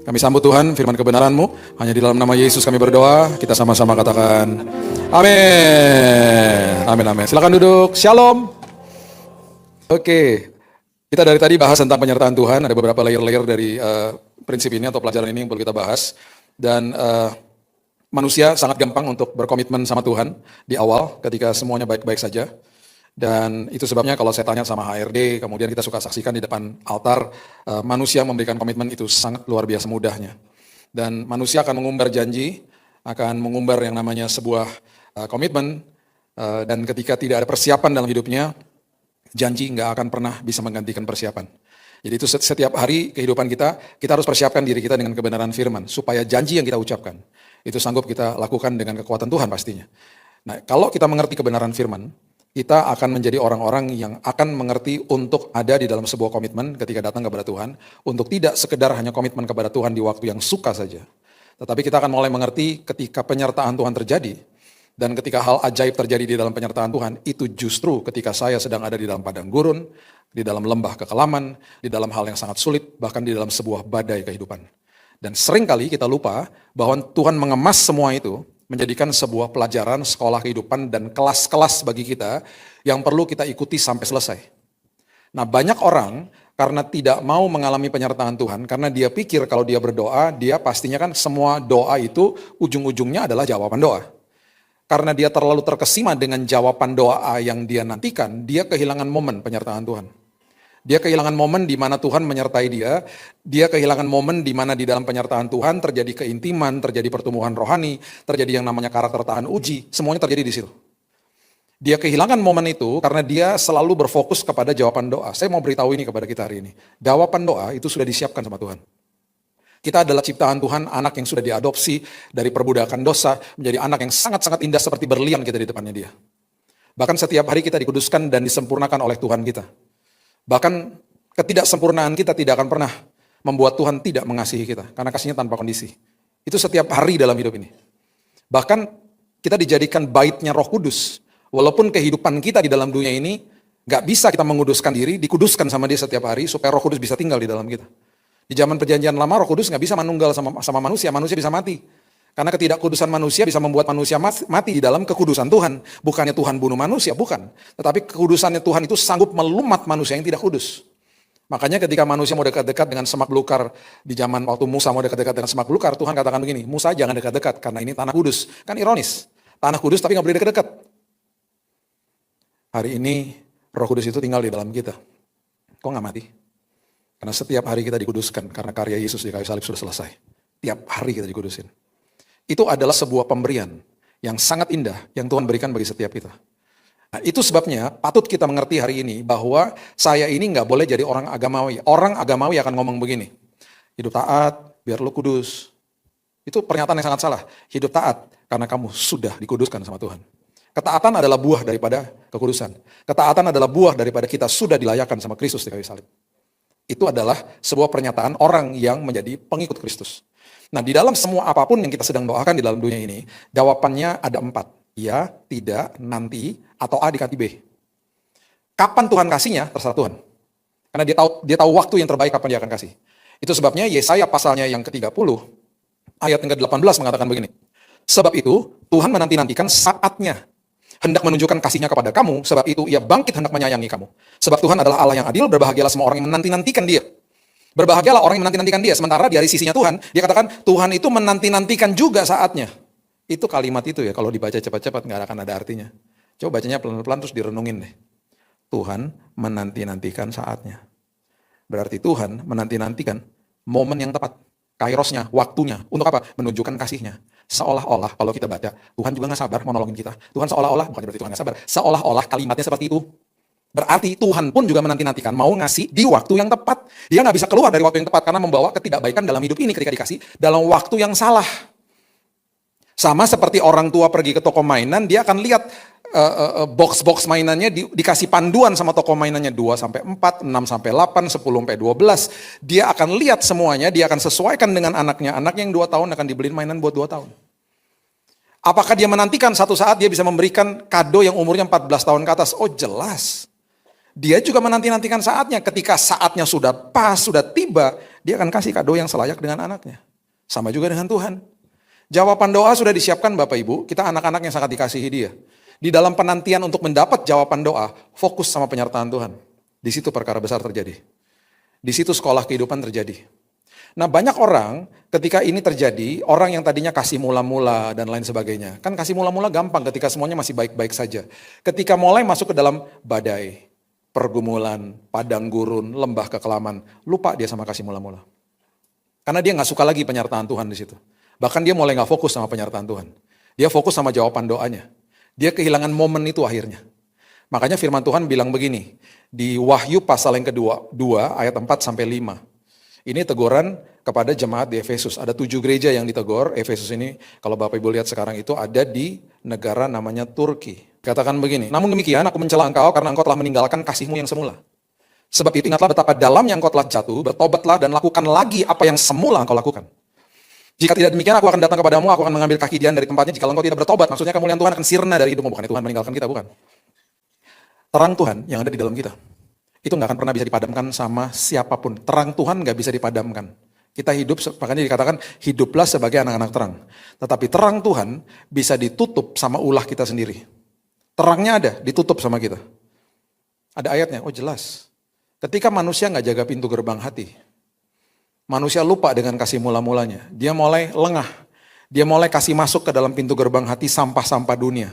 Kami sambut Tuhan, firman kebenaran-Mu. Hanya di dalam nama Yesus kami berdoa. Kita sama-sama katakan amin. Amin, amin. Silakan duduk. Shalom. Oke. Kita dari tadi bahas tentang penyertaan Tuhan. Ada beberapa layer-layer dari prinsip ini atau pelajaran ini yang perlu kita bahas. Dan manusia sangat gampang untuk berkomitmen sama Tuhan di awal ketika semuanya baik-baik saja. Dan itu sebabnya kalau saya tanya sama HRD, kemudian kita suka saksikan di depan altar, manusia memberikan komitmen itu sangat luar biasa mudahnya. Dan manusia akan mengumbar janji, akan mengumbar yang namanya sebuah komitmen, dan ketika tidak ada persiapan dalam hidupnya, janji nggak akan pernah bisa menggantikan persiapan. Jadi itu setiap hari kehidupan kita harus persiapkan diri kita dengan kebenaran firman, supaya janji yang kita ucapkan, itu sanggup kita lakukan dengan kekuatan Tuhan pastinya. Nah, kalau kita mengerti kebenaran firman, kita akan menjadi orang-orang yang akan mengerti untuk ada di dalam sebuah komitmen ketika datang kepada Tuhan, untuk tidak sekedar hanya komitmen kepada Tuhan di waktu yang suka saja. Tetapi kita akan mulai mengerti ketika penyertaan Tuhan terjadi, dan ketika hal ajaib terjadi di dalam penyertaan Tuhan, itu justru ketika saya sedang ada di dalam padang gurun, di dalam lembah kekelaman, di dalam hal yang sangat sulit, bahkan di dalam sebuah badai kehidupan. Dan seringkali kita lupa bahwa Tuhan mengemas semua itu, menjadikan sebuah pelajaran sekolah kehidupan dan kelas-kelas bagi kita yang perlu kita ikuti sampai selesai. Nah, banyak orang karena tidak mau mengalami penyertaan Tuhan, karena dia pikir kalau dia berdoa, dia pastinya kan semua doa itu ujung-ujungnya adalah jawaban doa. Karena dia terlalu terkesima dengan jawaban doa yang dia nantikan, dia kehilangan momen penyertaan Tuhan. Dia kehilangan momen di mana Tuhan menyertai dia kehilangan momen di mana di dalam penyertaan Tuhan terjadi keintiman, terjadi pertumbuhan rohani, terjadi yang namanya karakter tahan uji, semuanya terjadi di situ. Dia kehilangan momen itu karena dia selalu berfokus kepada jawaban doa. Saya mau beritahu ini kepada kita hari ini. Jawaban doa itu sudah disiapkan sama Tuhan. Kita adalah ciptaan Tuhan, anak yang sudah diadopsi dari perbudakan dosa, menjadi anak yang sangat-sangat indah seperti berlian kita di depannya dia. Bahkan setiap hari kita dikuduskan dan disempurnakan oleh Tuhan kita. Bahkan ketidaksempurnaan kita tidak akan pernah membuat Tuhan tidak mengasihi kita. Karena kasihnya tanpa kondisi. Itu setiap hari dalam hidup ini. Bahkan kita dijadikan baitnya Roh Kudus. Walaupun kehidupan kita di dalam dunia ini gak bisa kita menguduskan diri, dikuduskan sama dia setiap hari supaya Roh Kudus bisa tinggal di dalam kita. Di zaman perjanjian lama Roh Kudus gak bisa manunggal sama manusia bisa mati. Karena ketidakkudusan manusia bisa membuat manusia mati di dalam kekudusan Tuhan. Bukannya Tuhan bunuh manusia, bukan. Tetapi kekudusannya Tuhan itu sanggup melumat manusia yang tidak kudus. Makanya ketika manusia mau dekat-dekat dengan semak belukar, di zaman waktu Musa mau dekat-dekat dengan semak belukar, Tuhan katakan begini, Musa jangan dekat-dekat karena ini tanah kudus. Kan ironis, tanah kudus tapi gak boleh dekat-dekat. Hari ini Roh Kudus itu tinggal di dalam kita. Kok gak mati? Karena setiap hari kita dikuduskan, karena karya Yesus di kayu salib sudah selesai. Tiap hari kita dikudusin. Itu adalah sebuah pemberian yang sangat indah yang Tuhan berikan bagi setiap kita. Nah, itu sebabnya patut kita mengerti hari ini bahwa saya ini nggak boleh jadi orang agamawi. Orang agamawi akan ngomong begini, hidup taat biar lu kudus. Itu pernyataan yang sangat salah. Hidup taat karena kamu sudah dikuduskan sama Tuhan. Ketaatan adalah buah daripada kekudusan. Ketaatan adalah buah daripada kita sudah dilayakkan sama Kristus di kayu salib. Itu adalah sebuah pernyataan orang yang menjadi pengikut Kristus. Nah, di dalam semua apapun yang kita sedang doakan di dalam dunia ini, jawabannya ada 4. Ya, tidak, nanti, atau A dikasih B. Kapan Tuhan kasihnya, terserah Tuhan. Karena dia tahu waktu yang terbaik kapan dia akan kasih. Itu sebabnya Yesaya pasalnya yang ke-30, ayat yang ke-18 mengatakan begini. Sebab itu, Tuhan menanti-nantikan saatnya, hendak menunjukkan kasihnya kepada kamu, sebab itu ia bangkit hendak menyayangi kamu. Sebab Tuhan adalah Allah yang adil, berbahagialah semua orang yang menanti-nantikan dia. Berbahagialah orang yang menanti-nantikan dia. Sementara dari sisinya Tuhan, dia katakan Tuhan itu menanti-nantikan juga saatnya. Itu kalimat itu ya, kalau dibaca cepat-cepat gak akan ada artinya. Coba bacanya pelan-pelan terus direnungin deh. Tuhan menanti-nantikan saatnya. Berarti Tuhan menanti-nantikan momen yang tepat. Kairosnya, waktunya. Untuk apa? Menunjukkan kasihnya. Seolah-olah kalau kita baca, Tuhan juga gak sabar mau nolongin kita. Tuhan seolah-olah, bukan berarti Tuhan gak sabar. Seolah-olah kalimatnya seperti itu. Berarti Tuhan pun juga menanti-nantikan mau ngasih di waktu yang tepat. Dia gak bisa keluar dari waktu yang tepat karena membawa ketidakbaikan dalam hidup ini ketika dikasih dalam waktu yang salah. Sama seperti orang tua pergi ke toko mainan, dia akan lihat box-box mainannya dikasih panduan sama toko mainannya 2-4, 6-8, 10-12. Dia akan lihat semuanya, dia akan sesuaikan dengan anaknya. Anaknya yang 2 tahun akan dibeliin mainan buat 2 tahun. Apakah dia menantikan satu saat dia bisa memberikan kado yang umurnya 14 tahun ke atas? Oh jelas. Dia juga menanti-nantikan saatnya. Ketika saatnya sudah pas, sudah tiba, dia akan kasih kado yang selayak dengan anaknya. Sama juga dengan Tuhan. Jawaban doa sudah disiapkan Bapak Ibu, kita anak-anak yang sangat dikasihi dia. Di dalam penantian untuk mendapat jawaban doa, fokus sama penyertaan Tuhan. Di situ perkara besar terjadi. Di situ sekolah kehidupan terjadi. Nah banyak orang ketika ini terjadi, orang yang tadinya kasih mula-mula dan lain sebagainya. Kan kasih mula-mula gampang ketika semuanya masih baik-baik saja. Ketika mulai masuk ke dalam badai, pergumulan, padang gurun, lembah kekelaman, lupa dia sama kasih mula-mula. Karena dia gak suka lagi penyertaan Tuhan di situ. Bahkan dia mulai gak fokus sama penyertaan Tuhan. Dia fokus sama jawaban doanya. Dia kehilangan momen itu akhirnya. Makanya firman Tuhan bilang begini, di Wahyu pasal yang kedua, 2 ayat 4-5. Ini teguran kepada jemaat di Efesus. Ada 7 gereja yang ditegur. Efesus ini kalau Bapak Ibu lihat sekarang itu ada di negara namanya Turki. Katakan begini, namun demikian aku mencela engkau karena engkau telah meninggalkan kasihmu yang semula. Sebab itu ingatlah betapa dalamnya engkau telah jatuh, bertobatlah dan lakukan lagi apa yang semula engkau lakukan. Jika tidak demikian aku akan datang kepadamu, aku akan mengambil kaki Dian dari tempatnya jika engkau tidak bertobat. Maksudnya kemuliaan Tuhan akan sirna dari hidupmu, bukan Tuhan meninggalkan kita, bukan. Terang Tuhan yang ada di dalam kita, itu gak akan pernah bisa dipadamkan sama siapapun. Terang Tuhan gak bisa dipadamkan. Kita hidup, makanya dikatakan hiduplah sebagai anak-anak terang. Tetapi terang Tuhan bisa ditutup sama ulah kita sendiri. Terangnya ada, ditutup sama kita. Ada ayatnya, oh jelas. Ketika manusia gak jaga pintu gerbang hati, manusia lupa dengan kasih mula-mulanya. Dia mulai lengah. Dia mulai kasih masuk ke dalam pintu gerbang hati sampah-sampah dunia.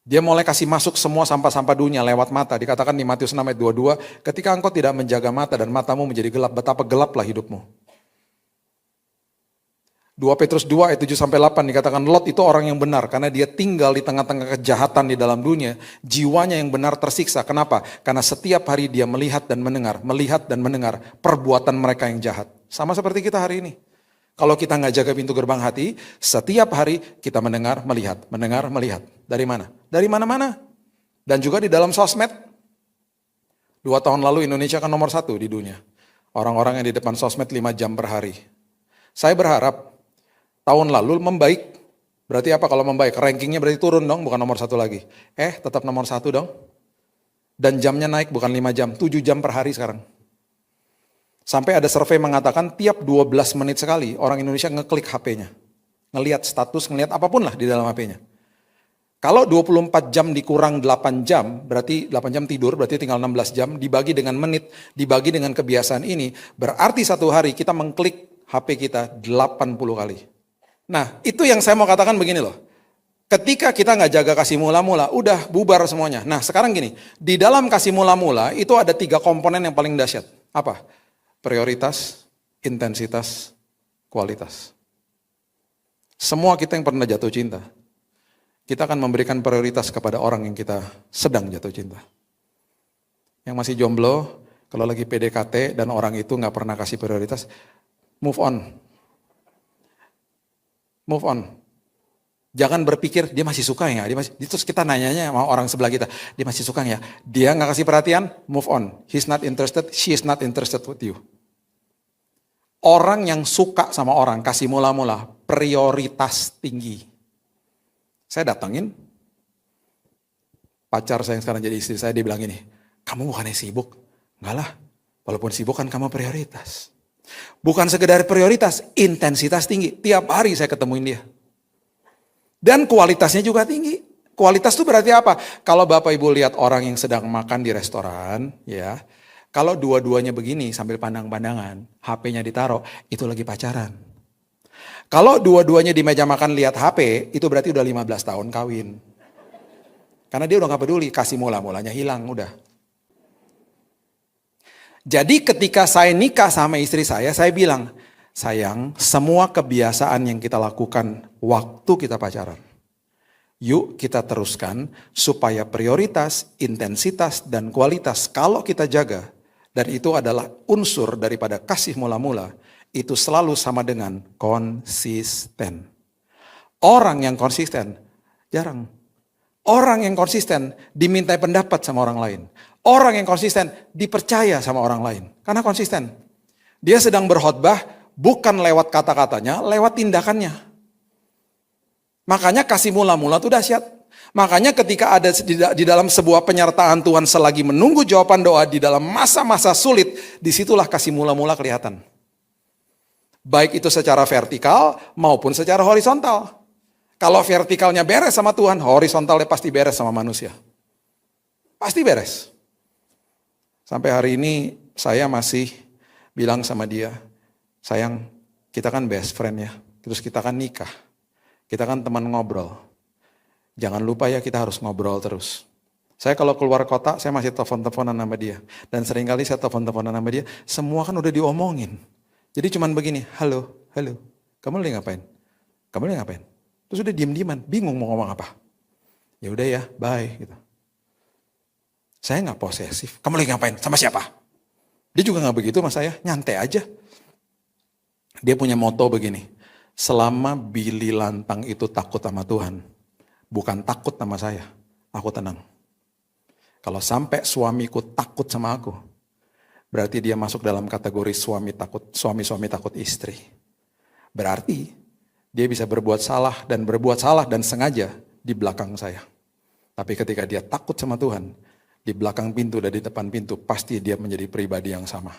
Dia mulai kasih masuk semua sampah-sampah dunia lewat mata. Dikatakan di Matius 6 ayat 22, ketika engkau tidak menjaga mata dan matamu menjadi gelap, betapa gelaplah hidupmu. 2 Petrus 2 ayat 7-8 dikatakan Lot itu orang yang benar karena dia tinggal di tengah-tengah kejahatan di dalam dunia. Jiwanya yang benar tersiksa. Kenapa? Karena setiap hari dia melihat dan mendengar perbuatan mereka yang jahat. Sama seperti kita hari ini. Kalau kita nggak jaga pintu gerbang hati, setiap hari kita mendengar, melihat. Dari mana? Dari mana-mana. Dan juga di dalam sosmed. 2 tahun lalu Indonesia kan nomor 1 di dunia. Orang-orang yang di depan sosmed 5 jam per hari. Saya berharap tahun lalu membaik. Berarti apa kalau membaik? Rankingnya berarti turun dong, bukan nomor 1 lagi. Tetap nomor 1 dong. Dan jamnya naik bukan 5 jam, 7 jam per hari sekarang. Sampai ada survei mengatakan tiap 12 menit sekali orang Indonesia ngeklik HP-nya. Ngelihat status, ngelihat apapun lah di dalam HP-nya. Kalau 24 jam dikurang 8 jam, berarti 8 jam tidur, berarti tinggal 16 jam, dibagi dengan menit, dibagi dengan kebiasaan ini, berarti satu hari kita mengklik HP kita 80 kali. Nah, itu yang saya mau katakan begini loh. Ketika kita nggak jaga kasih mula-mula, udah bubar semuanya. Nah, sekarang gini, di dalam kasih mula-mula itu ada 3 komponen yang paling dahsyat. Apa? Prioritas, intensitas, kualitas. Semua kita yang pernah jatuh cinta, kita akan memberikan prioritas kepada orang yang kita sedang jatuh cinta. Yang masih jomblo, kalau lagi PDKT dan orang itu nggak pernah kasih prioritas, move on. Move on. Jangan berpikir dia masih suka ya. Terus kita nanyanya sama orang sebelah kita, dia masih suka ya. Dia nggak kasih perhatian, move on. He's not interested, she is not interested with you. Orang yang suka sama orang, kasih mula-mula, prioritas tinggi. Saya datangin, pacar saya yang sekarang jadi istri saya, dia bilang gini, kamu bukannya sibuk? Enggak lah, walaupun sibuk kan kamu prioritas. Bukan sekedar prioritas, intensitas tinggi. Tiap hari saya ketemuin dia. Dan kualitasnya juga tinggi. Kualitas itu berarti apa? Kalau Bapak Ibu lihat orang yang sedang makan di restoran, ya, kalau dua-duanya begini sambil pandang-pandangan, HP-nya ditaruh, itu lagi pacaran. Kalau dua-duanya di meja makan lihat HP, itu berarti udah 15 tahun kawin. Karena dia udah gak peduli, kasih mula-mulanya hilang, udah. Jadi ketika saya nikah sama istri saya bilang, sayang, semua kebiasaan yang kita lakukan waktu kita pacaran, yuk kita teruskan supaya prioritas, intensitas, dan kualitas kalau kita jaga, dan itu adalah unsur daripada kasih mula-mula, itu selalu sama dengan konsisten. Orang yang konsisten jarang. Orang yang konsisten dimintai pendapat sama orang lain. Orang yang konsisten dipercaya sama orang lain. Karena konsisten. Dia sedang berkhotbah bukan lewat kata-katanya, lewat tindakannya. Makanya kasih mula-mula itu dahsyat. Makanya ketika ada di dalam sebuah penyertaan Tuhan selagi menunggu jawaban doa di dalam masa-masa sulit, disitulah kasih mula-mula kelihatan. Baik itu secara vertikal maupun secara horizontal. Kalau vertikalnya beres sama Tuhan, horizontalnya pasti beres sama manusia. Pasti beres. Sampai hari ini saya masih bilang sama dia, sayang, kita kan best friend ya, terus kita kan nikah, kita kan teman ngobrol. Jangan lupa ya kita harus ngobrol terus. Saya kalau keluar kota, saya masih telepon-teleponan sama dia. Dan seringkali saya telepon-teleponan sama dia, semua kan udah diomongin. Jadi cuman begini, halo, kamu lagi ngapain? Kamu lagi ngapain? Terus udah diem-dieman, bingung mau ngomong apa. Ya udah ya, bye. Gitu. Saya nggak posesif, kamu lagi ngapain? Sama siapa? Dia juga nggak begitu sama saya, nyantai aja. Dia punya moto begini, selama Billy Lantang itu takut sama Tuhan, bukan takut sama saya, aku tenang. Kalau sampai suamiku takut sama aku, berarti dia masuk dalam kategori suami takut istri. Berarti dia bisa berbuat salah dan sengaja di belakang saya. Tapi ketika dia takut sama Tuhan, di belakang pintu dan di depan pintu, pasti dia menjadi pribadi yang sama.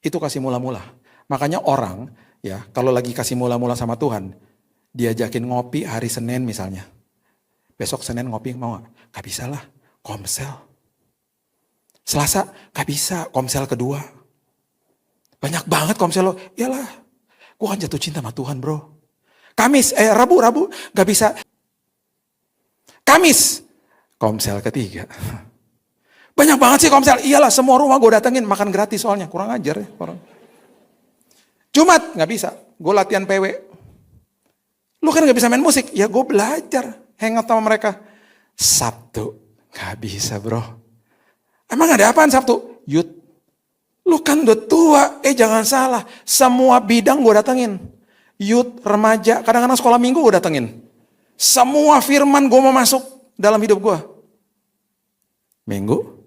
Itu kasih mula-mula. Makanya orang, ya kalau lagi kasih mula-mula sama Tuhan, diajakin ngopi hari Senin misalnya. Besok Senin ngopi mau gak? Gak bisa lah, komsel. Selasa, gak bisa, komsel kedua. Banyak banget komsel lo. Iyalah, gue kan jatuh cinta sama Tuhan bro. Rabu, gak bisa. Kamis, komsel ketiga. Banyak banget sih komsel. Iyalah, semua rumah gue datengin, makan gratis soalnya. Kurang ajar ya orang. Jumat, gak bisa. Gue latihan PW. Lu kan gak bisa main musik. Ya gue belajar. Hangout sama mereka. Sabtu, gak bisa bro. Emang ada apaan Sabtu? Youth. Lu kan udah tua. Jangan salah. Semua bidang gue datengin. Youth, remaja, kadang-kadang sekolah minggu gue datengin. Semua firman gue mau masuk dalam hidup gue. Minggu?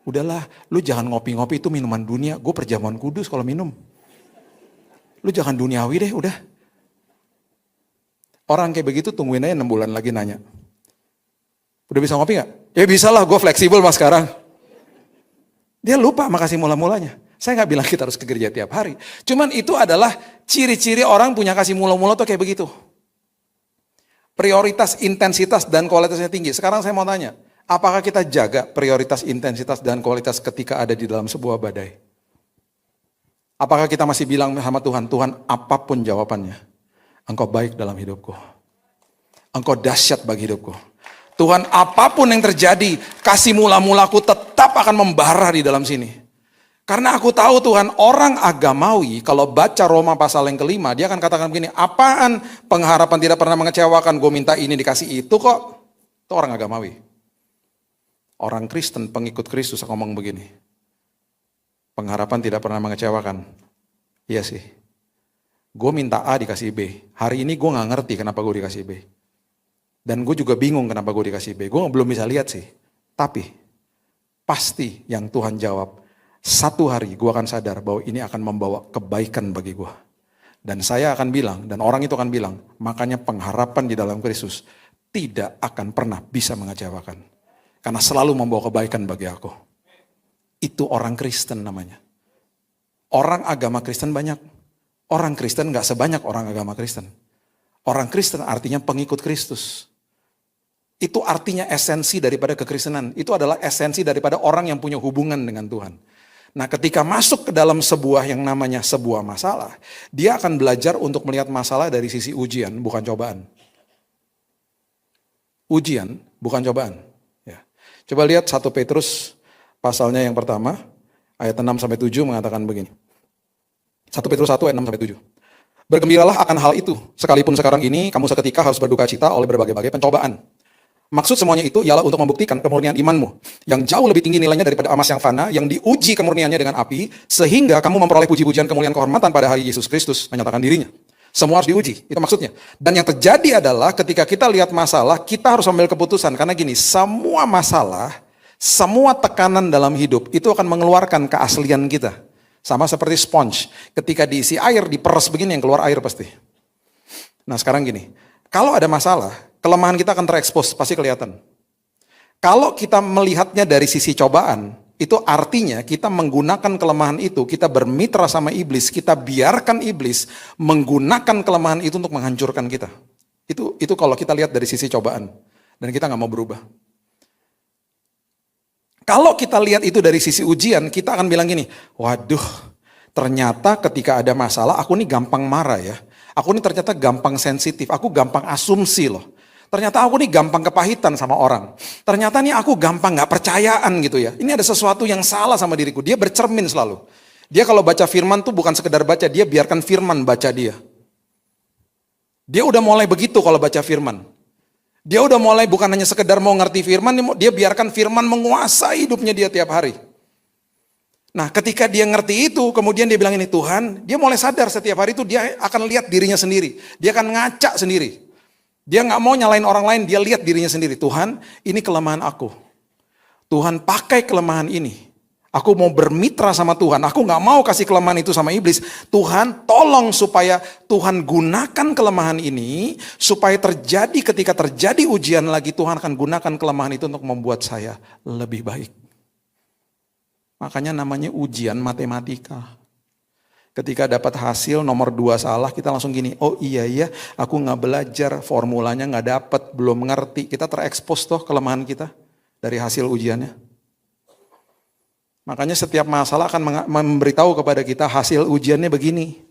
Udahlah, lu jangan ngopi-ngopi itu minuman dunia. Gue perjamuan kudus kalau minum. Lu jangan duniawi deh, udah. Orang kayak begitu tungguin aja 6 bulan lagi nanya. Udah bisa ngopi gak? Ya bisa lah, gue fleksibel mas sekarang. Dia lupa makasih mula-mulanya. Saya gak bilang kita harus ke gereja tiap hari. Cuman itu adalah ciri-ciri orang punya kasih mula-mula tuh kayak begitu. Prioritas, intensitas, dan kualitasnya tinggi. Sekarang saya mau tanya, apakah kita jaga prioritas, intensitas, dan kualitas ketika ada di dalam sebuah badai? Apakah kita masih bilang sama Tuhan, Tuhan apapun jawabannya, Engkau baik dalam hidupku. Engkau dahsyat bagi hidupku. Tuhan apapun yang terjadi, kasih mula-mulaku tetap akan membara di dalam sini. Karena aku tahu Tuhan, orang agamawi kalau baca Roma pasal yang kelima, dia akan katakan begini, apaan pengharapan tidak pernah mengecewakan, gue minta ini dikasih itu kok. Itu orang agamawi. Orang Kristen, pengikut Kristus ngomong begini, pengharapan tidak pernah mengecewakan. Iya sih. Gue minta A dikasih B. Hari ini gue gak ngerti kenapa gue dikasih B. Dan gue juga bingung kenapa gue dikasih B. Gue belum bisa lihat sih. Tapi pasti yang Tuhan jawab, satu hari gue akan sadar bahwa ini akan membawa kebaikan bagi gue. Dan saya akan bilang, dan orang itu akan bilang, makanya pengharapan di dalam Kristus tidak akan pernah bisa mengecewakan. Karena selalu membawa kebaikan bagi aku. Itu orang Kristen namanya. Orang agama Kristen banyak. Orang Kristen gak sebanyak orang agama Kristen. Orang Kristen artinya pengikut Kristus. Itu artinya esensi daripada kekristenan. Itu adalah esensi daripada orang yang punya hubungan dengan Tuhan. Nah ketika masuk ke dalam sebuah yang namanya sebuah masalah, dia akan belajar untuk melihat masalah dari sisi ujian, bukan cobaan. Ujian, bukan cobaan. Ya. Coba lihat 1 Petrus pasalnya yang pertama, ayat 6-7 mengatakan begini. 1 Petrus 1 ayat 6-7. Bergembiralah akan hal itu, sekalipun sekarang ini kamu seketika harus berduka cita oleh berbagai-bagai pencobaan. Maksud semuanya itu ialah untuk membuktikan kemurnian imanmu, yang jauh lebih tinggi nilainya daripada emas yang fana, yang diuji kemurniannya dengan api, sehingga kamu memperoleh puji-pujian kemuliaan kehormatan pada hari Yesus Kristus menyatakan dirinya. Semua harus diuji, itu maksudnya. Dan yang terjadi adalah ketika kita lihat masalah, kita harus ambil keputusan. Karena gini, semua masalah, semua tekanan dalam hidup, itu akan mengeluarkan keaslian kita. Sama seperti sponge, ketika diisi air, diperes begini yang keluar air pasti. Nah sekarang gini, Kalau ada masalah, kelemahan kita akan terekspos, pasti kelihatan. Kalau kita melihatnya dari sisi cobaan, itu artinya kita menggunakan kelemahan itu, kita bermitra sama iblis, kita biarkan iblis menggunakan kelemahan itu untuk menghancurkan kita. Itu kalau kita lihat dari sisi cobaan, dan kita nggak mau berubah. Kalau kita lihat itu dari sisi ujian, kita akan bilang gini, waduh, ternyata ketika ada masalah, aku nih gampang marah ya. Aku nih ternyata gampang sensitif, aku gampang asumsi loh. Ternyata aku nih gampang kepahitan sama orang. Ternyata nih aku gampang gak percayaan gitu ya. Ini ada sesuatu yang salah sama diriku. Dia bercermin selalu. Dia kalau baca firman tuh bukan sekedar baca, dia biarkan firman baca dia. Dia udah mulai begitu kalau baca firman. Dia udah mulai bukan hanya sekedar mau ngerti firman, dia biarkan firman menguasai hidupnya dia tiap hari. Nah ketika dia ngerti itu, kemudian dia bilang ini Tuhan, dia mulai sadar setiap hari itu dia akan lihat dirinya sendiri. Dia akan ngaca sendiri. Dia nggak mau nyalain orang lain, dia lihat dirinya sendiri. Tuhan, ini kelemahan aku. Tuhan pakai kelemahan ini. Aku mau bermitra sama Tuhan. Aku nggak mau kasih kelemahan itu sama iblis. Tuhan, tolong supaya Tuhan gunakan kelemahan ini supaya terjadi ketika terjadi ujian lagi, Tuhan akan gunakan kelemahan itu untuk membuat saya lebih baik. Makanya namanya ujian matematika. Ketika dapat hasil nomor 2 salah, kita langsung gini, oh iya ya, aku nggak belajar, formulanya nggak dapat, belum ngerti. Kita terekspos toh kelemahan kita dari hasil ujiannya. Makanya setiap masalah akan memberitahu kepada kita hasil ujiannya begini.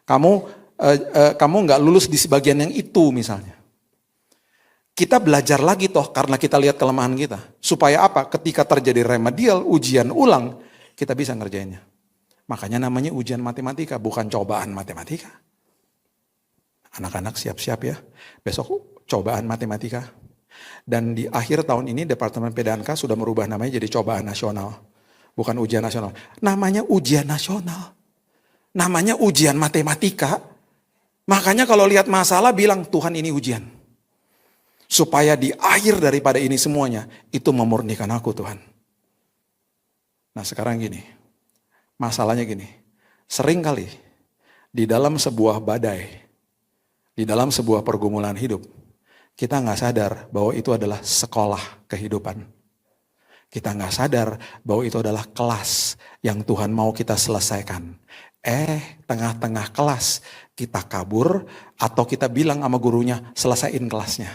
Kamu nggak lulus di sebagian yang itu misalnya. Kita belajar lagi toh karena kita lihat kelemahan kita. Supaya apa? Ketika terjadi remedial, ujian ulang, kita bisa ngerjainnya. Makanya namanya ujian matematika, bukan cobaan matematika. Anak-anak siap-siap ya. Besok cobaan matematika. Dan di akhir tahun ini Departemen PDANK sudah merubah namanya jadi cobaan nasional. Bukan ujian nasional. Namanya ujian nasional. Namanya ujian matematika. Makanya kalau lihat masalah bilang Tuhan ini ujian. Supaya di akhir daripada ini semuanya, itu memurnikan aku Tuhan. Nah sekarang gini, masalahnya gini. Sering kali di dalam sebuah badai, di dalam sebuah pergumulan hidup, kita nggak sadar bahwa itu adalah sekolah kehidupan. Kita nggak sadar bahwa itu adalah kelas yang Tuhan mau kita selesaikan. Tengah-tengah kelas kita kabur atau kita bilang sama gurunya, selesaiin kelasnya.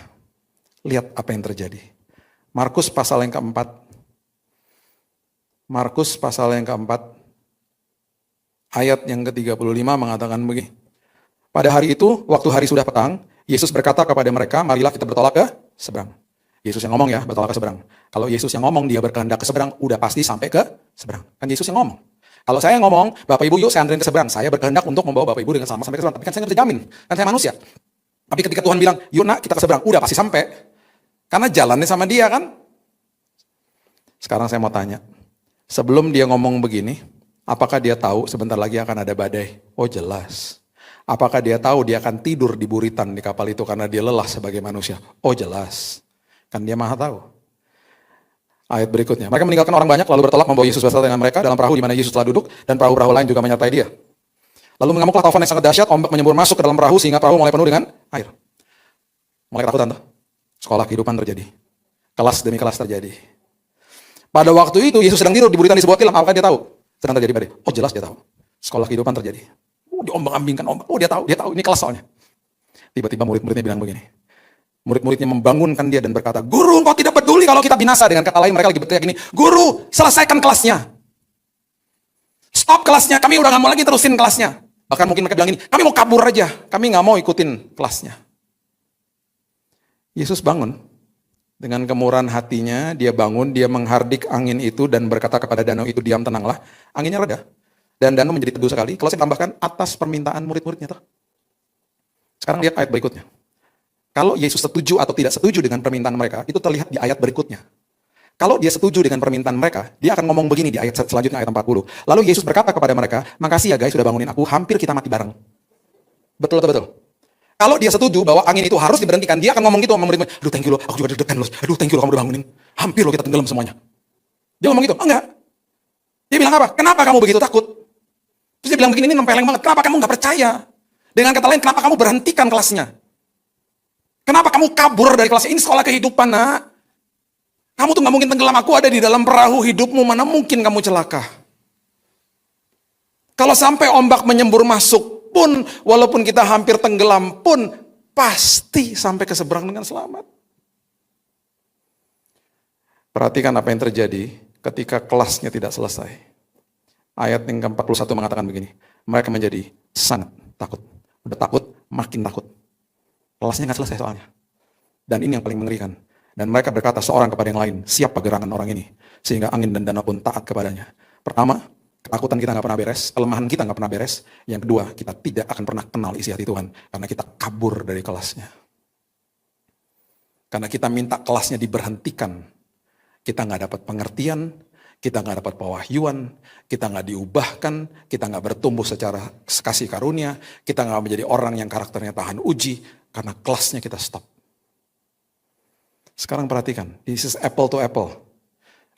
Lihat apa yang terjadi. Markus pasal yang keempat. Markus pasal yang keempat. Ayat yang ke-35 mengatakan begini. Pada hari itu, waktu hari sudah petang, Yesus berkata kepada mereka, marilah kita bertolak ke seberang. Yesus yang ngomong ya, bertolak ke seberang. Kalau Yesus yang ngomong, dia berkehendak ke seberang, udah pasti sampai ke seberang. Kan Yesus yang ngomong. Kalau saya ngomong, Bapak Ibu yuk saya anterin ke seberang. Saya berkehendak untuk membawa Bapak Ibu dengan selamat sampai ke seberang. Tapi kan saya nggak bisa jamin, kan saya manusia. Tapi ketika Tuhan bilang, yuk nak kita ke seberang, udah pasti sampai. Karena jalannya sama dia kan. Sekarang saya mau tanya, sebelum dia ngomong begini, apakah dia tahu sebentar lagi akan ada badai? Oh jelas. Apakah dia tahu dia akan tidur di buritan di kapal itu karena dia lelah sebagai manusia? Oh jelas. Kan dia maha tahu. Ayat berikutnya. Mereka meninggalkan orang banyak lalu bertolak membawa Yesus bersama dengan mereka dalam perahu di mana Yesus telah duduk dan perahu-perahu lain juga menyertai dia. Lalu mengamuklah taufan yang sangat dahsyat, ombak menyembur masuk ke dalam perahu sehingga perahu mulai penuh dengan air. Mulai ketakutan tuh. Sekolah kehidupan terjadi. Kelas demi kelas terjadi. Pada waktu itu Yesus sedang tidur di buritan di sebuah kilam. Apakah dia tahu? Sedang terjadi badai. Oh jelas dia tahu. Sekolah kehidupan terjadi. Diombang-ambingkan ombak. Oh dia tahu. Ini kelas soalnya. Tiba-tiba murid-muridnya bilang begini. Murid-muridnya membangunkan dia dan berkata, Guru, engkau tidak peduli kalau kita binasa. Dengan kata lain mereka lagi berteriak gini, Guru, selesaikan kelasnya. Stop kelasnya, kami udah gak mau lagi terusin kelasnya. Bahkan mungkin mereka bilang gini, kami mau kabur aja, kami gak mau ikutin kelasnya. Yesus bangun. Dengan kemurahan hatinya, dia bangun, dia menghardik angin itu dan berkata kepada danau itu, diam, tenanglah. Anginnya reda. Dan danau menjadi teduh sekali. Kalau saya tambahkan, atas permintaan murid-muridnya. Tuh. Sekarang lihat ayat berikutnya. Kalau Yesus setuju atau tidak setuju dengan permintaan mereka, itu terlihat di ayat berikutnya. Kalau dia setuju dengan permintaan mereka, dia akan ngomong begini di ayat selanjutnya, ayat 40. Lalu Yesus berkata kepada mereka, makasih ya guys sudah bangunin aku, hampir kita mati bareng. Betul. Kalau dia setuju bahwa angin itu harus diberhentikan, dia akan ngomong gitu sama murid-murid, aduh thank you loh, aku juga deg-degan loh, aduh thank you loh kamu udah bangunin, hampir loh kita tenggelam semuanya. Dia ngomong gitu, enggak. Dia bilang apa? Kenapa kamu begitu takut? Terus dia bilang begini, ini nempeleng banget, kenapa kamu nggak percaya? Dengan kata lain, kenapa kamu berhentikan kelasnya? Kenapa kamu kabur dari kelasnya? Ini sekolah kehidupan, nak. Kamu tuh gak mungkin tenggelam, aku ada di dalam perahu hidupmu, mana mungkin kamu celaka. Kalau sampai ombak menyembur masuk pun, walaupun kita hampir tenggelam pun, pasti sampai ke seberang dengan selamat. Perhatikan apa yang terjadi ketika kelasnya tidak selesai. Ayat yang ke-41 mengatakan begini, mereka menjadi sangat takut. Udah takut, makin takut. Kelasnya gak selesai soalnya. Dan ini yang paling mengerikan. Dan mereka berkata seorang kepada yang lain, siapa gerangan orang ini? Sehingga angin dan danau pun taat kepadanya. Pertama, ketakutan kita gak pernah beres, kelemahan kita gak pernah beres. Yang kedua, kita tidak akan pernah kenal isi hati Tuhan. Karena kita kabur dari kelasnya. Karena kita minta kelasnya diberhentikan. Kita gak dapat pengertian, kita gak dapat pewahyuan, kita gak diubahkan, kita gak bertumbuh secara kasih karunia, kita gak menjadi orang yang karakternya tahan uji, karena kelasnya kita stop. Sekarang perhatikan, this is apple to apple.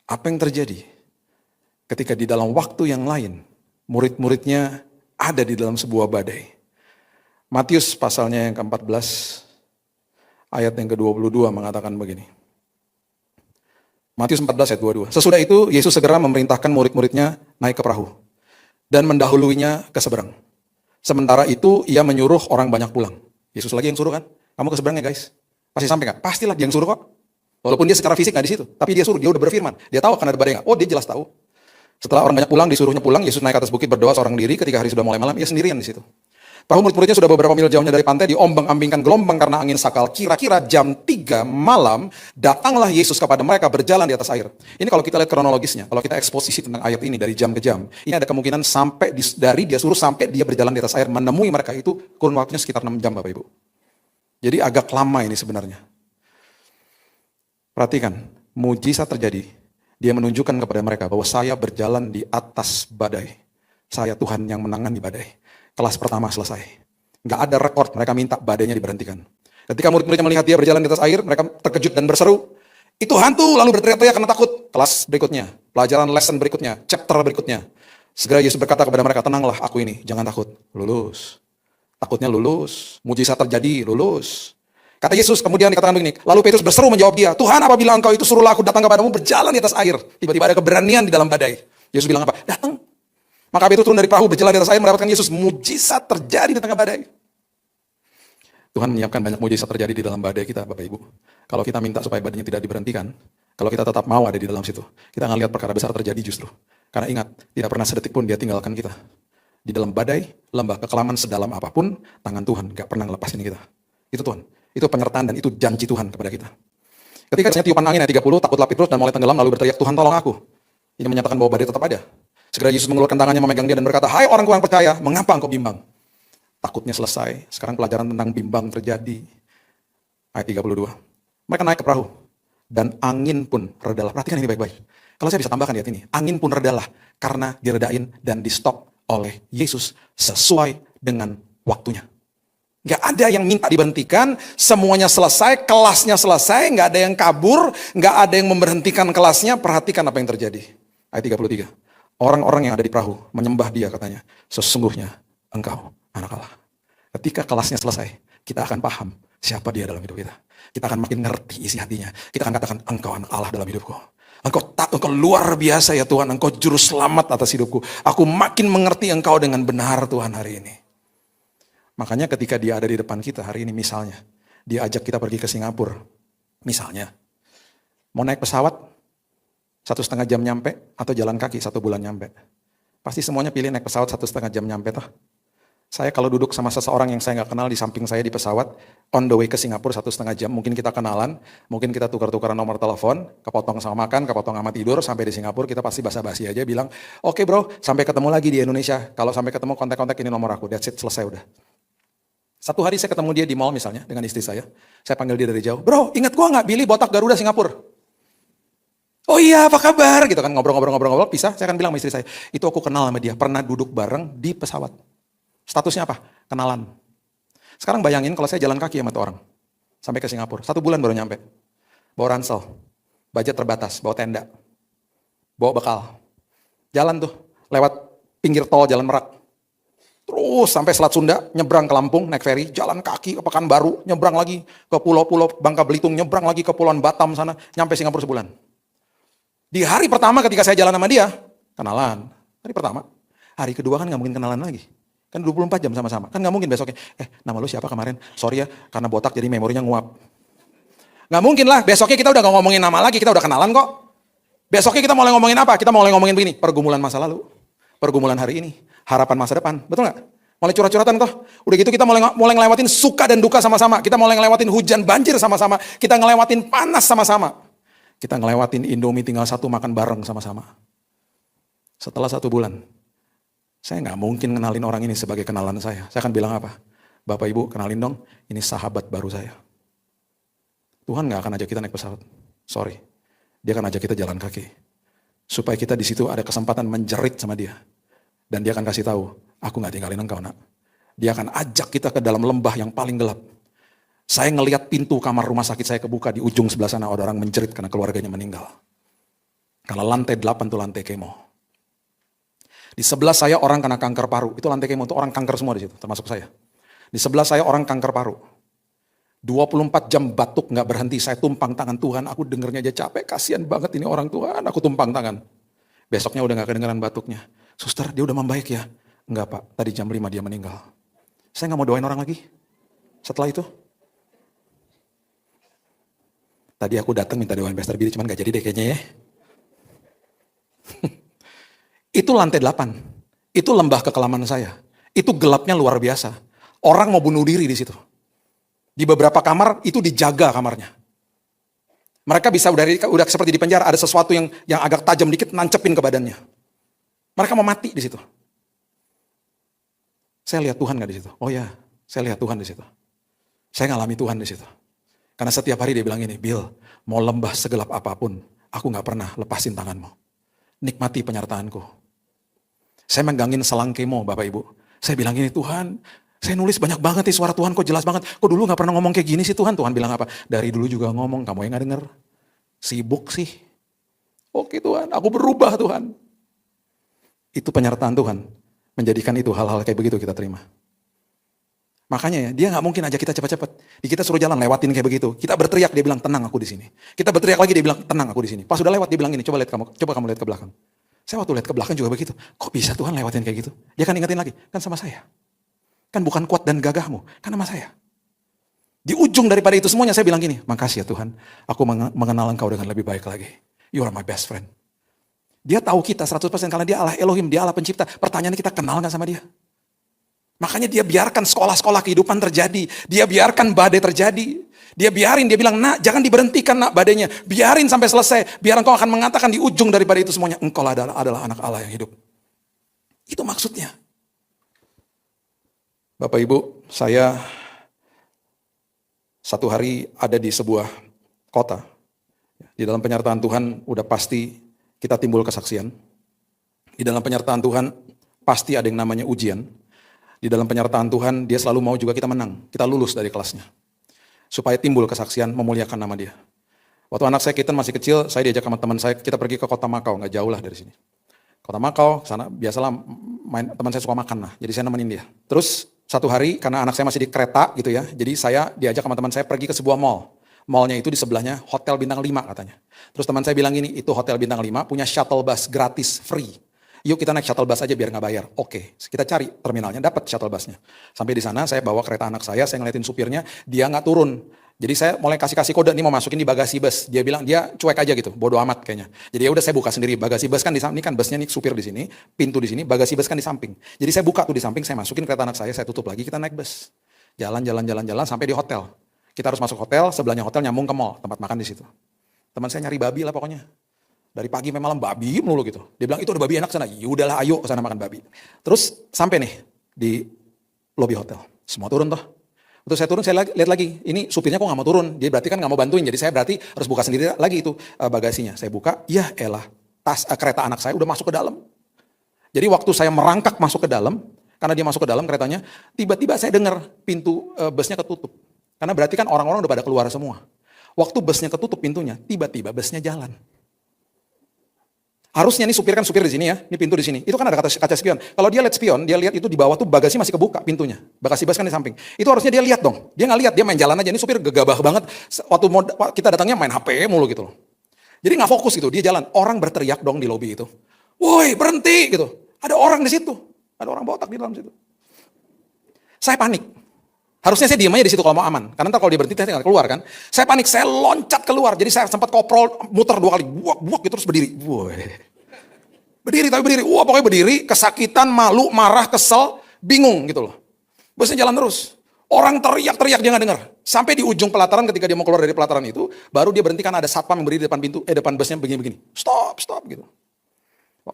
Apa yang terjadi ketika di dalam waktu yang lain, murid-muridnya ada di dalam sebuah badai. Matius pasalnya yang ke-14, ayat yang ke-22 mengatakan begini. Matius 14 ayat 22. Sesudah itu Yesus segera memerintahkan murid-muridnya naik ke perahu dan mendahuluinya ke seberang. Sementara itu ia menyuruh orang banyak pulang. Yesus lagi yang suruh kan? Kamu ke seberang ya guys? Pasti sampai nggak? Pastilah dia yang suruh kok. Walaupun dia secara fisik nggak di situ, tapi dia suruh, dia udah berfirman. Dia tahu akan ada badai nggak? Oh, dia jelas tahu. Setelah orang banyak pulang, disuruhnya pulang, Yesus naik ke atas bukit berdoa seorang diri. Ketika hari sudah mulai malam, ia sendirian di situ. Perahu murid-muridnya sudah beberapa mil jauhnya dari pantai, diombang-ambingkan gelombang karena angin sakal. Kira-kira jam 3 malam, datanglah Yesus kepada mereka berjalan di atas air. Ini kalau kita lihat kronologisnya, kalau kita eksposisi tentang ayat ini dari jam ke jam, ini ada kemungkinan sampai dari dia suruh sampai dia berjalan di atas air, menemui mereka itu kurun waktunya sekitar 6 jam Bapak Ibu. Jadi agak lama ini sebenarnya. Perhatikan, mujizat terjadi. Dia menunjukkan kepada mereka bahwa saya berjalan di atas badai. Saya Tuhan yang menangani badai. Kelas pertama selesai. Nggak ada rekor, mereka minta badainya diberhentikan. Ketika murid-muridnya melihat dia berjalan di atas air, mereka terkejut dan berseru, itu hantu, lalu berteriak-teriak karena takut. Kelas berikutnya, pelajaran lesson berikutnya, chapter berikutnya. Segera Yesus berkata kepada mereka, tenanglah aku ini, jangan takut. Lulus. Takutnya lulus. Mujizat terjadi, lulus. Kata Yesus, kemudian dikatakan begini, lalu Petrus berseru menjawab dia, Tuhan apabila engkau itu suruhlah aku datang kepadamu berjalan di atas air. Tiba-tiba ada keberanian di dalam badai. Yesus bilang apa? Datang. Maka Petrus turun dari perahu berjalan di atas air mendapatkan Yesus. Mujizat terjadi di tengah badai. Tuhan menyiapkan banyak mujizat terjadi di dalam badai kita Bapak Ibu. Kalau kita minta supaya badainya tidak diberhentikan, kalau kita tetap mau ada di dalam situ, kita akan lihat perkara besar terjadi justru. Karena ingat, tidak pernah sedetik pun dia tinggalkan kita. Di dalam badai, lembah kekelaman sedalam apapun, tangan Tuhan gak pernah ngelepasin kita. Itu Tuhan. Itu penyertaan dan itu janji Tuhan kepada kita. Ketika tiupan angin ayat 30, takutlah Petrus dan mulai tenggelam lalu berteriak, Tuhan tolong aku. Ini menyatakan bahwa badai tetap ada. Segera Yesus mengeluarkan tangannya memegang dia dan berkata, hai orang kurang percaya, mengapa engkau bimbang? Takutnya selesai, sekarang pelajaran tentang bimbang terjadi. Ayat 32. Mereka naik ke perahu dan angin pun redalah. Perhatikan ini baik-baik. Kalau saya bisa tambahkan di ayat ini, angin pun redalah karena diredain dan di stop oleh Yesus sesuai dengan waktunya. Gak ada yang minta diberhentikan, semuanya selesai, kelasnya selesai, gak ada yang kabur, gak ada yang memberhentikan kelasnya. Perhatikan apa yang terjadi. Ayat 33. Orang-orang yang ada di perahu menyembah dia katanya, sesungguhnya engkau anak Allah. Ketika kelasnya selesai, kita akan paham siapa dia dalam hidup kita. Kita akan makin ngerti isi hatinya. Kita akan katakan, engkau anak Allah dalam hidupku. Engkau luar biasa ya Tuhan, engkau juru selamat atas hidupku. Aku makin mengerti engkau dengan benar Tuhan hari ini. Makanya ketika dia ada di depan kita hari ini misalnya, dia ajak kita pergi ke Singapura. Misalnya, mau naik pesawat, 1,5 jam nyampe, atau jalan kaki 1 bulan nyampe. Pasti semuanya pilih naik pesawat 1,5 jam nyampe toh. Saya kalau duduk sama seseorang yang saya nggak kenal di samping saya di pesawat, on the way ke Singapura 1,5 jam, mungkin kita kenalan, mungkin kita tukar-tukaran nomor telepon, kepotong sama makan, kepotong sama tidur, sampai di Singapura kita pasti basa-basi aja bilang, oke bro, sampai ketemu lagi di Indonesia. Kalau sampai ketemu kontak-kontak ini nomor aku, that's it, selesai udah. Satu hari saya ketemu dia di mall misalnya dengan istri saya panggil dia dari jauh, bro ingat gua nggak Billy botak Garuda Singapura? Oh iya, apa kabar? Gitu kan, ngobrol-ngobrol, pisah, saya akan bilang sama istri saya, itu aku kenal sama dia, pernah duduk bareng di pesawat. Statusnya apa? Kenalan. Sekarang bayangin kalau saya jalan kaki sama tuh orang, sampai ke Singapura, 1 bulan baru nyampe. Bawa ransel, budget terbatas, bawa tenda, bawa bekal. Jalan tuh, lewat pinggir tol, jalan Merak. Terus sampai Selat Sunda, nyebrang ke Lampung, naik feri, jalan kaki ke Pekanbaru, nyebrang lagi ke pulau-pulau Bangka Belitung, nyebrang lagi ke Pulauan Batam sana, nyampe Singapura sebulan. Di hari pertama ketika saya jalan sama dia, kenalan. Hari pertama. Hari kedua kan nggak mungkin kenalan lagi. Kan 24 jam sama-sama. Kan nggak mungkin besoknya, nama lu siapa kemarin? Sorry ya, karena botak jadi memorinya nguap. Nggak mungkin lah, besoknya kita udah nggak ngomongin nama lagi, kita udah kenalan kok. Besoknya kita mulai ngomongin apa? Kita mulai ngomongin begini, pergumulan masa lalu, pergumulan hari ini, harapan masa depan, betul nggak? Mulai curhat-curhatan toh. Udah gitu kita mulai ngelewatin suka dan duka sama-sama. Kita mulai ngelewatin hujan banjir sama-sama. Kita ngelewatin panas sama-sama. Kita ngelewatin Indomie tinggal satu makan bareng sama-sama. Setelah 1 bulan, saya nggak mungkin kenalin orang ini sebagai kenalan saya. Saya akan bilang apa? Bapak Ibu kenalin dong, ini sahabat baru saya. Tuhan nggak akan ajak kita naik pesawat. Sorry, dia akan ajak kita jalan kaki. Supaya kita di situ ada kesempatan menjerit sama dia. Dan dia akan kasih tahu, aku gak tinggalin engkau nak. Dia akan ajak kita ke dalam lembah yang paling gelap. Saya ngelihat pintu kamar rumah sakit saya kebuka di ujung sebelah sana, ada orang menjerit karena keluarganya meninggal. Karena lantai 8 itu lantai kemo. Di sebelah saya orang kena kanker paru, itu lantai kemo, itu orang kanker semua di situ, termasuk saya. Di sebelah saya orang kanker paru. 24 jam batuk gak berhenti, saya tumpang tangan Tuhan, aku dengernya aja capek, kasihan banget ini orang Tuhan, aku tumpang tangan. Besoknya udah gak kedengeran batuknya. Suster, dia udah membaik ya? Enggak pak, tadi jam 5 dia meninggal. Saya gak mau doain orang lagi. Setelah itu. Tadi aku datang minta doain Pastor Billy, cuman gak jadi deh kayaknya ya. Itu lantai 8. Itu lembah kekelaman saya. Itu gelapnya luar biasa. Orang mau bunuh diri di situ. Di beberapa kamar itu dijaga kamarnya. Mereka bisa udah seperti di penjara, ada sesuatu yang agak tajam dikit nancepin ke badannya. Mereka mau mati di situ. Saya lihat Tuhan gak di situ? Oh ya, saya lihat Tuhan di situ. Saya ngalami Tuhan di situ. Karena setiap hari dia bilang ini, Bill, mau lembah segelap apapun, aku gak pernah lepasin tanganmu. Nikmati penyertaanku. Saya megangin selang kemo, Bapak Ibu. Saya bilang ini, Tuhan, saya nulis banyak banget nih suara Tuhan, kok jelas banget. Kok dulu gak pernah ngomong kayak gini sih Tuhan? Tuhan bilang apa? Dari dulu juga ngomong, kamu yang gak denger. Sibuk sih. Oke Tuhan, aku berubah Tuhan. Itu penyertaan Tuhan. Menjadikan itu hal-hal kayak begitu kita terima. Makanya ya, dia gak mungkin ajak kita cepat-cepat. Kita suruh jalan lewatin kayak begitu. Kita berteriak, dia bilang tenang aku di sini. Kita berteriak lagi, dia bilang tenang aku di sini. Pas udah lewat dia bilang gini, coba kamu lihat ke belakang. Saya waktu lihat ke belakang juga begitu. Kok bisa Tuhan lewatin kayak gitu? Dia kan ingetin lagi, kan sama saya. Kan bukan kuat dan gagahmu, kan sama saya. Di ujung daripada itu semuanya saya bilang gini, makasih ya Tuhan, aku mengenal engkau dengan lebih baik lagi. You are my best friend. Dia tahu kita 100% karena dia Allah Elohim, dia Allah pencipta. Pertanyaannya kita kenal gak sama dia? Makanya dia biarkan sekolah-sekolah kehidupan terjadi. Dia biarkan badai terjadi. Dia biarin, dia bilang, nak jangan diberhentikan nak badainya. Biarin sampai selesai. Biar engkau akan mengatakan di ujung daripada itu semuanya, engkau adalah anak Allah yang hidup. Itu maksudnya. Bapak Ibu, saya satu hari ada di sebuah kota. Di dalam penyertaan Tuhan udah pasti kita timbul kesaksian. Di dalam penyertaan Tuhan pasti ada yang namanya ujian. Di dalam penyertaan Tuhan dia selalu mau juga kita menang. Kita lulus dari kelasnya. Supaya timbul kesaksian memuliakan nama dia. Waktu anak saya Keaton masih kecil, saya diajak sama teman saya, kita pergi ke kota Makau, gak jauh lah dari sini. Kota Makau, sana biasalah teman saya suka makan lah, jadi saya nemenin dia. Terus satu hari karena anak saya masih di kereta gitu ya, jadi saya diajak sama teman saya pergi ke sebuah mall. Mallnya itu di sebelahnya hotel bintang 5 katanya. Terus teman saya bilang gini, itu hotel bintang 5 punya shuttle bus gratis, free. Yuk kita naik shuttle bus aja biar nggak bayar. Oke, kita cari terminalnya, dapat shuttle busnya. Sampai di sana saya bawa kereta anak saya ngeliatin supirnya, dia nggak turun. Jadi saya mulai kasih kode, nih mau masukin di bagasi bus. Dia bilang dia cuek aja gitu, bodo amat kayaknya. Jadi ya udah saya buka sendiri, bagasi bus kan di samping, ini kan busnya nih supir di sini, pintu di sini, bagasi bus kan di samping. Jadi saya buka tuh di samping, saya masukin kereta anak saya tutup lagi, kita naik bus. Jalan sampai di hotel. Kita harus masuk hotel, sebelahnya hotel nyambung ke mall, tempat makan di situ. Teman saya nyari babi lah pokoknya. Dari pagi sampai malam babi mulu gitu. Dia bilang itu ada babi enak sana. Yaudahlah ayo ke sana makan babi. Terus sampai nih di lobi hotel. Semua turun toh. Untuk saya turun saya lihat lagi. Ini supirnya kok gak mau turun. Dia berarti kan gak mau bantuin. Jadi saya berarti harus buka sendiri lagi itu bagasinya. Saya buka. Ya elah. Kereta anak saya udah masuk ke dalam. Jadi waktu saya merangkak masuk ke dalam. Karena dia masuk ke dalam keretanya. Tiba-tiba saya dengar pintu busnya ketutup. Karena berarti kan orang-orang udah pada keluar semua. Waktu busnya ketutup pintunya. Tiba-tiba busnya jalan. Harusnya nih supir kan supir di sini ya, ini pintu di sini. Itu kan ada kaca spion. Kalau dia lihat spion, dia lihat itu di bawah tuh bagasi masih kebuka pintunya. Bagasi bas kan di samping. Itu harusnya dia lihat dong. Dia nggak lihat, dia main jalan aja. Ini supir gegabah banget. Waktu kita datangnya main HP mulu gitu loh. Jadi nggak fokus gitu, dia jalan. Orang berteriak dong di lobi itu. Woi berhenti gitu. Ada orang di situ. Ada orang botak di dalam situ. Saya panik. Harusnya saya diam aja di situ kalau mau aman. Karena ntar kalau dia berhenti, saya tinggal keluar kan. Saya panik, saya loncat keluar. Jadi saya sempat koprol, muter 2 kali. Buak gitu terus berdiri. Berdiri, tapi berdiri. Wah pokoknya berdiri, kesakitan, malu, marah, kesel, bingung gitu loh. Busnya jalan terus. Orang teriak-teriak, dia nggak dengar. Sampai di ujung pelataran ketika dia mau keluar dari pelataran itu, baru dia berhenti karena ada satpam yang berdiri di depan pintu, depan busnya begini-begini. Stop gitu.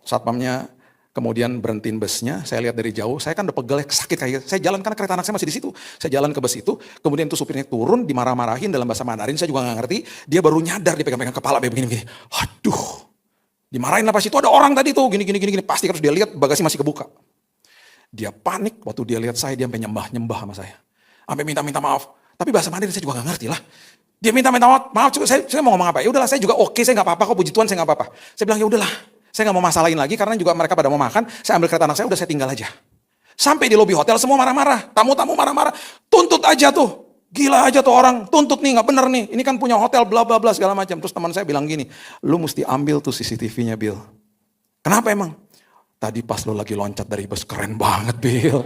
Satpamnya kemudian berhentiin busnya, saya lihat dari jauh, saya kan udah pegel, sakit kayak saya jalan karena kereta anak saya masih di situ. Saya jalan ke bus itu, kemudian tuh supirnya turun, dimarah-marahin dalam bahasa Mandarin, saya juga nggak ngerti. Dia baru nyadar, dia pegang-pegang kepala begini-begini. Aduh, dimarahin lah pas itu ada orang tadi tuh, gini, pasti harus dia lihat bagasi masih kebuka. Dia panik waktu dia lihat saya, dia sampai nyembah sama saya. Sampai minta maaf. Tapi bahasa Mandarin saya juga nggak ngerti lah. Dia minta maaf, saya mau ngomong apa? Ya udahlah, saya juga oke, saya nggak apa-apa kok, puji Tuhan saya nggak apa-apa. Saya bilang ya udahlah. Saya nggak mau masalahin lagi karena juga mereka pada mau makan. Saya ambil kereta anak saya, udah saya tinggal aja. Sampai di lobi hotel semua marah-marah. Tamu-tamu marah-marah. Tuntut aja tuh. Gila aja tuh orang. Tuntut nih, nggak bener nih. Ini kan punya hotel bla bla bla segala macam. Terus teman saya bilang gini, lu mesti ambil tuh CCTV-nya Bill. Kenapa emang? Tadi pas lu lagi loncat dari bus keren banget Bill.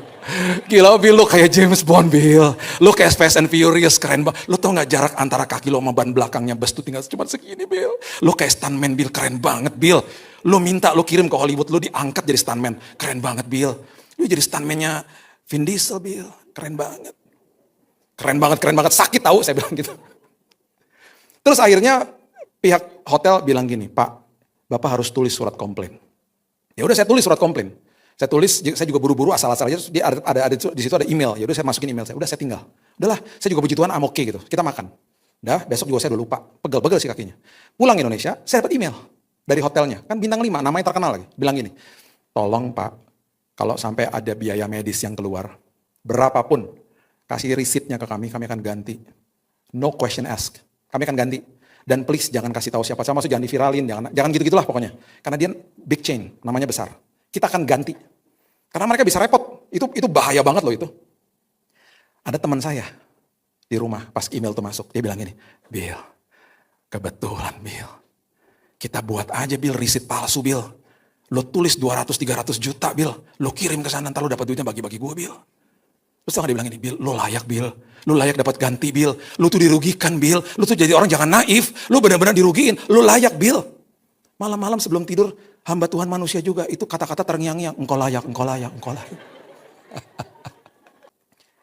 Gila Bill, lu kayak James Bond Bill. Lu kayak Fast and Furious keren banget. Lu tau gak jarak antara kaki lu sama ban belakangnya bus tuh tinggal cuma segini Bill. Lu kayak stuntman Bill, keren banget Bill. Lu minta lu kirim ke Hollywood, lu diangkat jadi stuntman. Keren banget Bill. Lu jadi stuntman-nya Vin Diesel Bill. Keren banget. Keren banget. Sakit tahu saya bilang gitu. Terus akhirnya pihak hotel bilang gini, Pak, Bapak harus tulis surat komplain. Ya udah saya tulis surat komplain. Saya tulis, saya juga buru-buru asal-asal aja. Dia ada di situ ada email. Ya udah saya masukin email saya. Udah saya tinggal. Udahlah, saya juga puji Tuhan I'm okay gitu. Kita makan. Udah, besok juga saya udah lupa. Pegel sih kakinya. Pulang Indonesia, saya dapat email dari hotelnya. Kan bintang 5, namanya terkenal lagi. Bilang gini, tolong Pak, kalau sampai ada biaya medis yang keluar, berapapun, kasih receipt-nya ke kami akan ganti. No question ask. Kami akan ganti. Dan please jangan kasih tahu siapa, maksud jangan diviralin, jangan gitu-gitulah pokoknya. Karena dia big chain, namanya besar. Kita akan ganti. Karena mereka bisa repot. Itu bahaya banget loh itu. Ada teman saya di rumah pas email tuh masuk, dia bilang gini, Bill, kebetulan Bill, kita buat aja Bill receipt palsu Bill. Lo tulis 200-300 juta Bill, lo kirim ke sana, ntar lo dapat duitnya bagi-bagi gue Bill. Terus dia bilang gini, Bill, lo layak Bill. Lo layak dapat ganti Bill. Lo tuh dirugikan Bill. Lo tuh jadi orang jangan naif. Lo benar-benar dirugiin. Lo layak Bill. Malam-malam sebelum tidur, hamba Tuhan manusia juga. Itu kata-kata terngiang-ngiang. Engkau layak.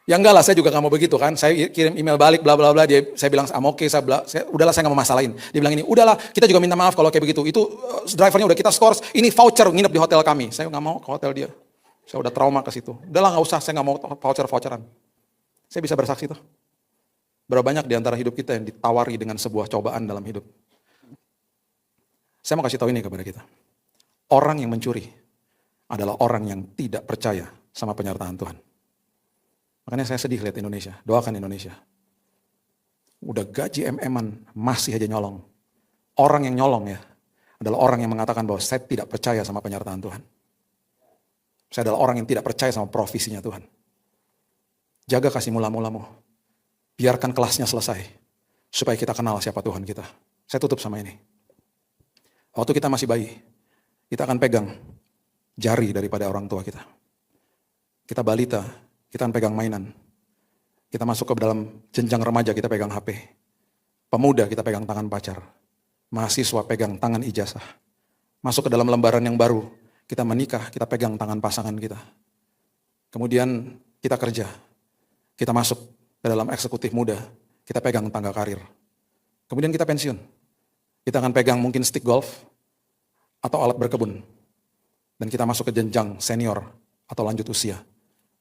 Ya enggak lah, saya juga gak mau begitu kan. Saya kirim email balik, bla bla bla. Saya bilang, oke, udahlah saya gak mau masalahin. Dia bilang ini, udahlah kita juga minta maaf kalau kayak begitu. Itu drivernya udah kita skors. Ini voucher nginep di hotel kami. Saya gak mau ke hotel dia. Saya udah trauma ke situ. Udahlah nggak usah, saya nggak mau voucher-voucheran. Saya bisa bersaksi tuh. Berapa banyak di antara hidup kita yang ditawari dengan sebuah cobaan dalam hidup. Saya mau kasih tahu ini kepada kita. Orang yang mencuri adalah orang yang tidak percaya sama penyertaan Tuhan. Makanya saya sedih lihat Indonesia. Doakan Indonesia. Udah gaji MM-an masih aja nyolong. Orang yang nyolong ya adalah orang yang mengatakan bahwa saya tidak percaya sama penyertaan Tuhan. Saya adalah orang yang tidak percaya sama profesinya Tuhan. Jaga kasih mula-mulamu. Biarkan kelasnya selesai. Supaya kita kenal siapa Tuhan kita. Saya tutup sama ini. Waktu kita masih bayi, kita akan pegang jari daripada orang tua kita. Kita balita, kita akan pegang mainan. Kita masuk ke dalam jenjang remaja, kita pegang HP. Pemuda, kita pegang tangan pacar. Mahasiswa pegang tangan ijazah. Masuk ke dalam lembaran yang baru, kita menikah, kita pegang tangan pasangan kita. Kemudian kita kerja, kita masuk ke dalam eksekutif muda, kita pegang tangga karir. Kemudian kita pensiun, kita akan pegang mungkin stick golf atau alat berkebun. Dan kita masuk ke jenjang senior atau lanjut usia.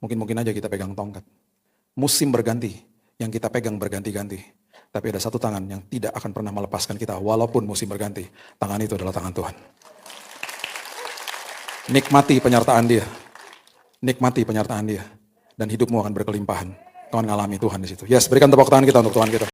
Mungkin aja kita pegang tongkat. Musim berganti, yang kita pegang berganti-ganti. Tapi ada satu tangan yang tidak akan pernah melepaskan kita walaupun musim berganti. Tangan itu adalah tangan Tuhan. Nikmati penyertaan dia. Nikmati penyertaan dia. Dan hidupmu akan berkelimpahan. Kau akan ngalami Tuhan di situ. Yes, berikan tepuk tangan kita untuk Tuhan kita.